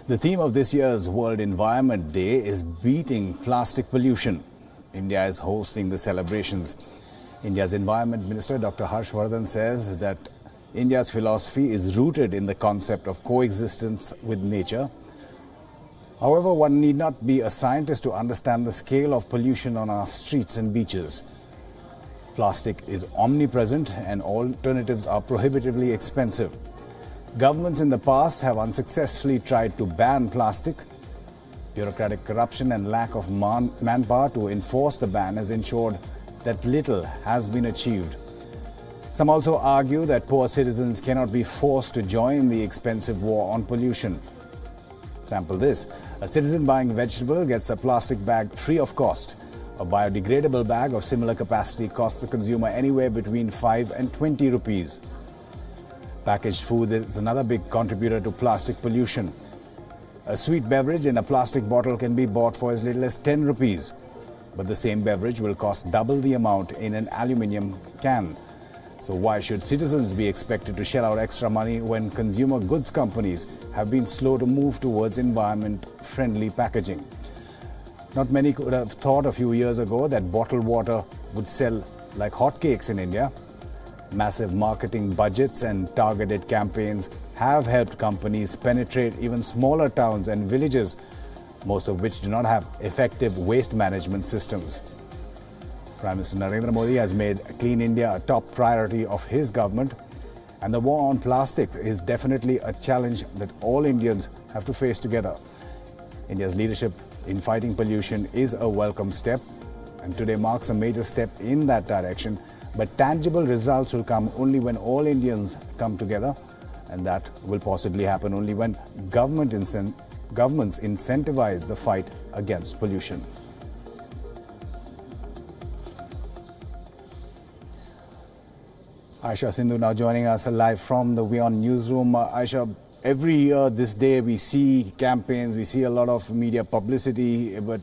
The theme of this year's World Environment Day is beating plastic pollution. India is hosting the celebrations. India's Environment Minister Dr. Harshvardhan says that India's philosophy is rooted in the concept of coexistence with nature. However, one need not be a scientist to understand the scale of pollution on our streets and beaches. Plastic is omnipresent and alternatives are prohibitively expensive. Governments in the past have unsuccessfully tried to ban plastic. Bureaucratic corruption and lack of manpower to enforce the ban has ensured that little has been achieved. Some also argue that poor citizens cannot be forced to join the expensive war on pollution. Sample this. A citizen buying vegetable gets a plastic bag free of cost. A biodegradable bag of similar capacity costs the consumer anywhere between 5 and 20 rupees. Packaged food is another big contributor to plastic pollution. A sweet beverage in a plastic bottle can be bought for as little as 10 rupees. But the same beverage will cost double the amount in an aluminium can. So why should citizens be expected to shell out extra money when consumer goods companies have been slow to move towards environment-friendly packaging? Not many could have thought a few years ago that bottled water would sell like hotcakes in India. Massive marketing budgets and targeted campaigns have helped companies penetrate even smaller towns and villages, most of which do not have effective waste management systems. Prime Minister Narendra Modi has made Clean India a top priority of his government, and the war on plastic is definitely a challenge that all Indians have to face together. India's leadership in fighting pollution is a welcome step, and today marks a major step in that direction. But tangible results will come only when all Indians come together, and that will possibly happen only when governments incentivize the fight against pollution. Aisha Sindhu now joining us live from the WION newsroom. Aisha, every year this day we see campaigns, we see a lot of media publicity, but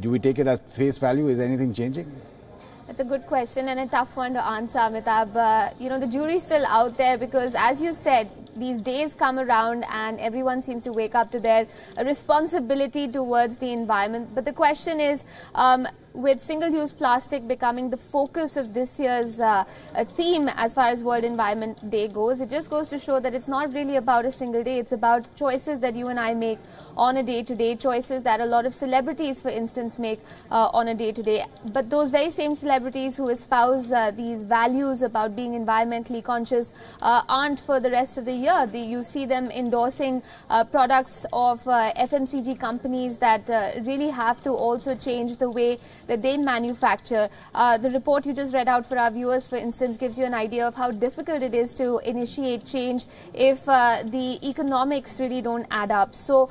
do we take it at face value? Is anything changing? It's a good question and a tough one to answer, Amitabh. The jury's still out there because, as you said, these days come around and everyone seems to wake up to their responsibility towards the environment. But the question is, with single-use plastic becoming the focus of this year's theme as far as World Environment Day goes, it just goes to show that it's not really about a single day. It's about choices that you and I make on a day-to-day, choices that a lot of celebrities, for instance, make on a day-to-day. But those very same celebrities who espouse these values about being environmentally conscious aren't for the rest of the year. You see them endorsing products of FMCG companies that really have to also change the way that they manufacture. The report you just read out for our viewers, for instance, gives you an idea of how difficult it is to initiate change if the economics really don't add up. So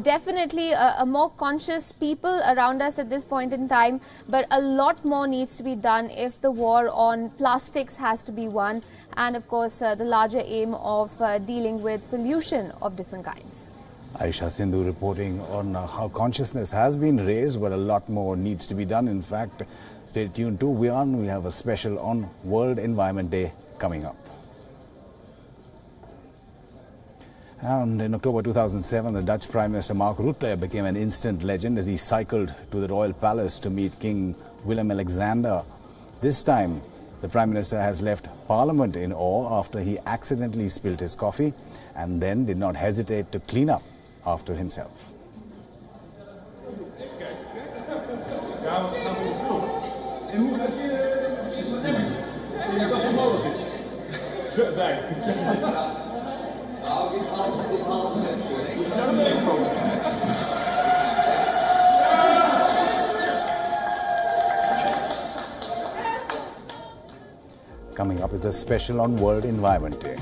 definitely a more conscious people around us at this point in time, but a lot more needs to be done if the war on plastics has to be won, and of course the larger aim of dealing with pollution of different kinds. Aisha Sindhu reporting on how consciousness has been raised, but a lot more needs to be done. In fact, stay tuned to WION. We have a special on World Environment Day coming up. And in October 2007, the Dutch Prime Minister Mark Rutte became an instant legend as he cycled to the Royal Palace to meet King Willem-Alexander. This time, the Prime Minister has left Parliament in awe after he accidentally spilled his coffee and then did not hesitate to clean up after himself. Coming up is a special on World Environment Day.